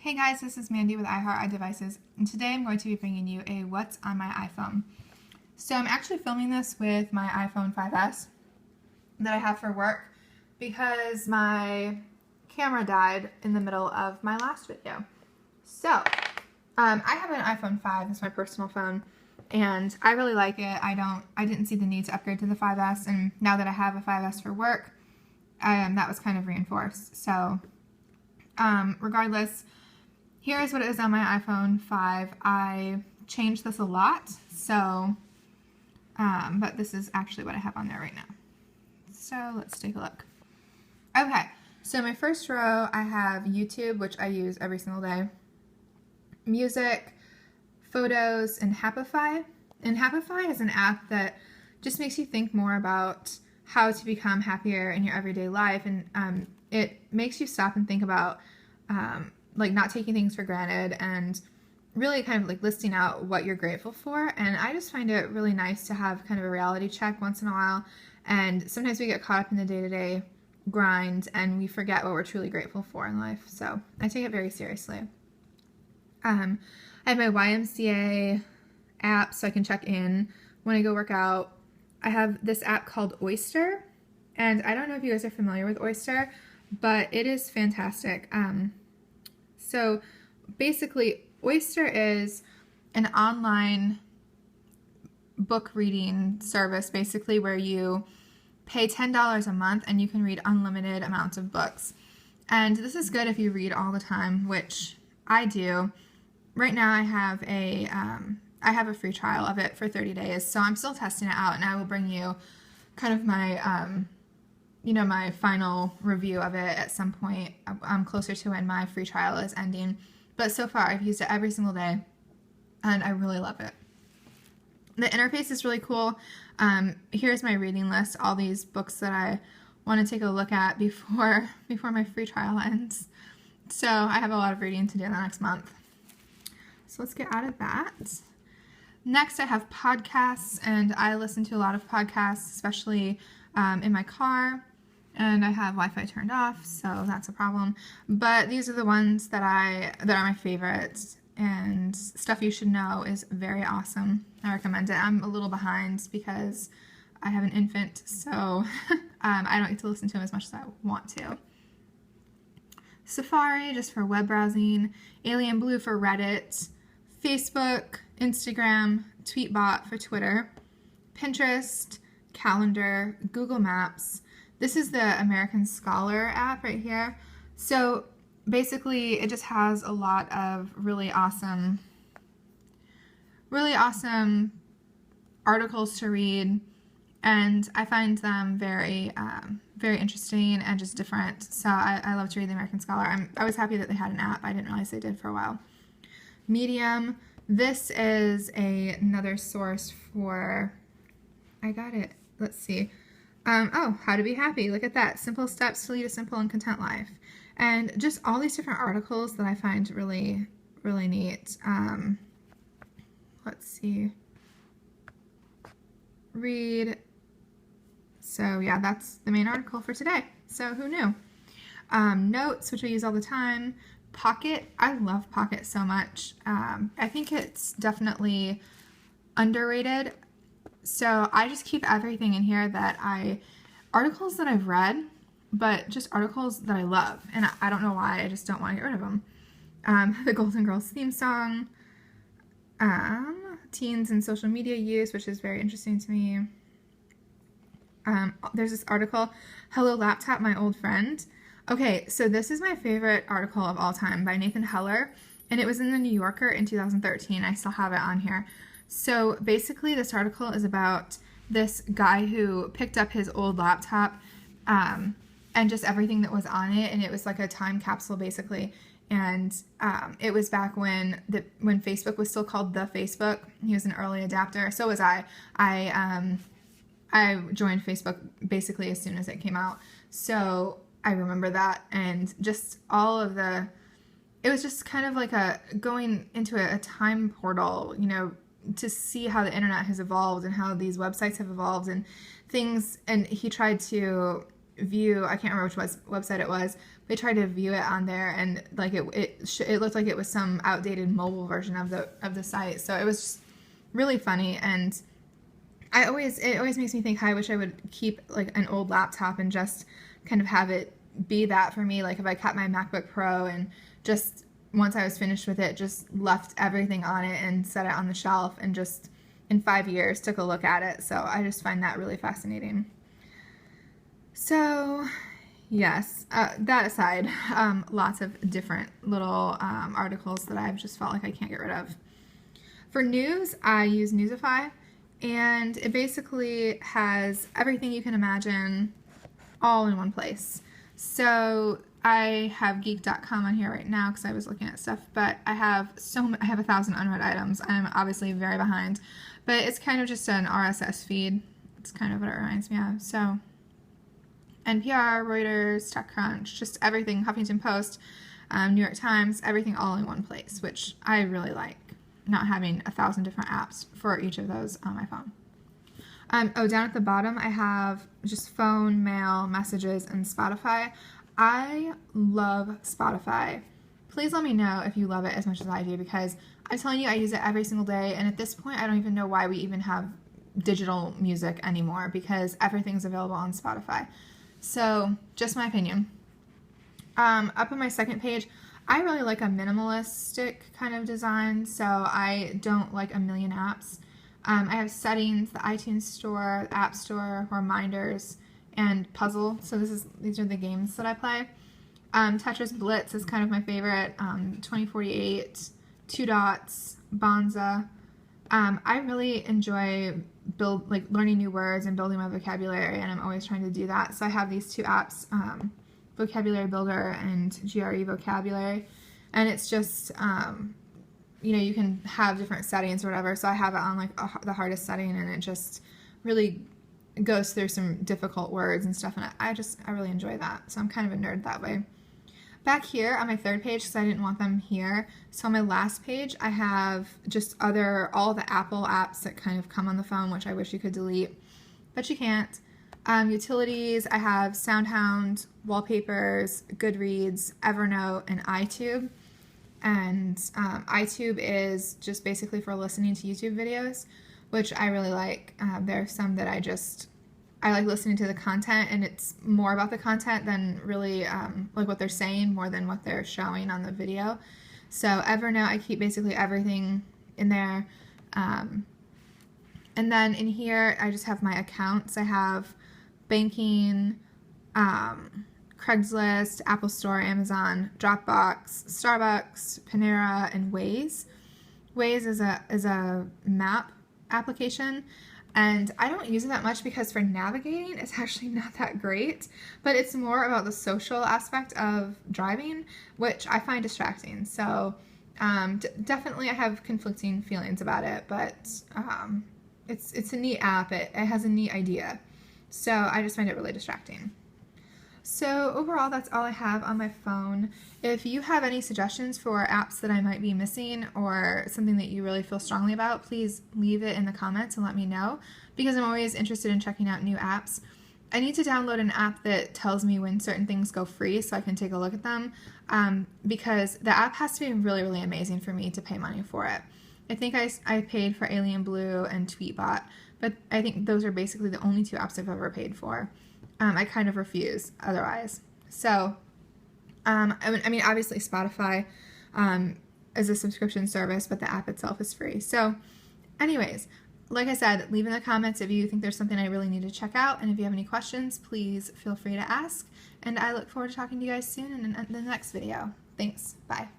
Hey guys, this is Mandy with iHeart and today I'm going to be bringing you a What's on my iPhone. So I'm actually filming this with my iPhone 5S that I have for work because my camera died in the middle of my last video. So I have an iPhone 5, it's my personal phone, and I really like it. I didn't see the need to upgrade to the 5S, and now that I have a 5S for work, that was kind of reinforced. So regardless, here's what it is on my iPhone 5. I changed this a lot, so, but this is actually what I have on there right now. So let's take a look. Okay, so my first row, I have YouTube, which I use every single day, music, photos, and Happify. And Happify is an app that just makes you think more about how to become happier in your everyday life, and it makes you stop and think about like not taking things for granted and really kind of like listing out what you're grateful for. And I just find it really nice to have kind of a reality check once in a while. And sometimes we get caught up in the day-to-day grind and we forget what we're truly grateful for in life. So I take it very seriously. I have my YMCA app so I can check in when I go work out. I have this app called Oyster, and I don't know if you guys are familiar with Oyster, but it is fantastic. So basically, Oyster is an online book reading service, basically, where you pay $10 a month and you can read unlimited amounts of books. And this is good if you read all the time, which I do. Right now I have a free trial of it for 30 days, so I'm still testing it out, and I will bring you kind of my my final review of it at some point closer to when my free trial is ending. But so far, I've used it every single day, and I really love it. The interface is really cool. Here's my reading list, all these books that I want to take a look at before my free trial ends. So I have a lot of reading to do in the next month. So let's get out of that. Next, I have podcasts, and I listen to a lot of podcasts, especially in my car. And I have Wi-Fi turned off, so that's a problem. But these are the ones that are my favorites. And Stuff You Should Know is very awesome. I recommend it. I'm a little behind because I have an infant, so I don't get to listen to them as much as I want to. Safari, just for web browsing. Alien Blue for Reddit. Facebook, Instagram, Tweetbot for Twitter. Pinterest, Calendar, Google Maps. This is the American Scholar app right here. So basically it just has a lot of really awesome articles to read, and I find them very interesting and just different. So I love to read the American Scholar. I was happy that they had an app. I didn't realize they did for a while. Medium. This is another source for, I got it. Let's see. How to be happy. Look at that. Simple steps to lead a simple and content life. And just all these different articles that I find really, really neat. Let's see. Read. So yeah, that's the main article for today. So who knew? Notes, which I use all the time. Pocket. I love Pocket so much. I think it's definitely underrated. So I just keep everything in here articles that I've read, but just articles that I love. And I don't know why, I just don't want to get rid of them. The Golden Girls theme song, teens and social media use, which is very interesting to me. There's this article, Hello Laptop, My Old Friend. Okay, so this is my favorite article of all time by Nathan Heller, and it was in the New Yorker in 2013. I still have it on here. So basically this article is about this guy who picked up his old laptop and just everything that was on it, and it was like a time capsule basically. And it was back when Facebook was still called The Facebook. He was an early adapter. So was I. I joined Facebook basically as soon as it came out. So I remember that, and just it was just kind of like going into a time portal, to see how the internet has evolved and how these websites have evolved and things. And he tried to view, I can't remember which website it was, they tried to view it on there, and like it looked like it was some outdated mobile version of the site. So it was just really funny, and it always makes me think, how I wish I would keep like an old laptop and just kind of have it be that for me. Like if I kept my MacBook Pro and just once I was finished with it, just left everything on it and set it on the shelf, and just in 5 years took a look at it. So I just find that really fascinating. So yes, that aside, lots of different little articles that I've just felt like I can't get rid of. For news, I use Newsify, and it basically has everything you can imagine all in one place. So I have geek.com on here right now because I was looking at stuff, but I have 1,000 unread items. I'm obviously very behind, but it's kind of just an RSS feed. It's kind of what it reminds me of. So NPR, Reuters, TechCrunch, just everything, Huffington Post, New York Times, everything all in one place, which I really like, not having 1,000 different apps for each of those on my phone. Oh, down at the bottom, I have just phone, mail, messages, and Spotify. I love Spotify. Please let me know if you love it as much as I do, because I'm telling you, I use it every single day, and at this point, I don't even know why we even have digital music anymore, because everything's available on Spotify. So, just my opinion. Up on my second page, I really like a minimalistic kind of design, so I don't like a million apps. I have settings, the iTunes Store, the App Store, reminders, and puzzle. So these are the games that I play. Tetris Blitz is kind of my favorite. 2048, Two Dots, Bonza. I really enjoy learning new words and building my vocabulary, and I'm always trying to do that. So I have these two apps, Vocabulary Builder and GRE Vocabulary, and it's just you can have different settings or whatever. So I have it on like the hardest setting, and it just really goes through some difficult words and stuff, and I really enjoy that. So I'm kind of a nerd that way. Back here on my third page, because I didn't want them here, so on my last page I have just all the Apple apps that kind of come on the phone, which I wish you could delete, but you can't. Utilities, I have SoundHound, Wallpapers, Goodreads, Evernote, and iTube. And iTube is just basically for listening to YouTube videos, which I really like. There are some that I like listening to the content, and it's more about the content than really like what they're saying, more than what they're showing on the video. So Evernote, I keep basically everything in there. And then in here, I just have my accounts. I have banking, Craigslist, Apple Store, Amazon, Dropbox, Starbucks, Panera, and Waze. Waze is a map application, and I don't use it that much because for navigating, it's actually not that great, but it's more about the social aspect of driving, which I find distracting. So definitely I have conflicting feelings about it, but it's a neat app. It has a neat idea. So I just find it really distracting. So overall, that's all I have on my phone. If you have any suggestions for apps that I might be missing, or something that you really feel strongly about, please leave it in the comments and let me know, because I'm always interested in checking out new apps. I need to download an app that tells me when certain things go free so I can take a look at them, because the app has to be really, really amazing for me to pay money for it. I think I paid for Alien Blue and Tweetbot, but I think those are basically the only two apps I've ever paid for. I kind of refuse otherwise. So, I mean, obviously Spotify is a subscription service, but the app itself is free. So, anyways, like I said, leave in the comments if you think there's something I really need to check out, and if you have any questions, please feel free to ask, and I look forward to talking to you guys soon in the next video. Thanks. Bye.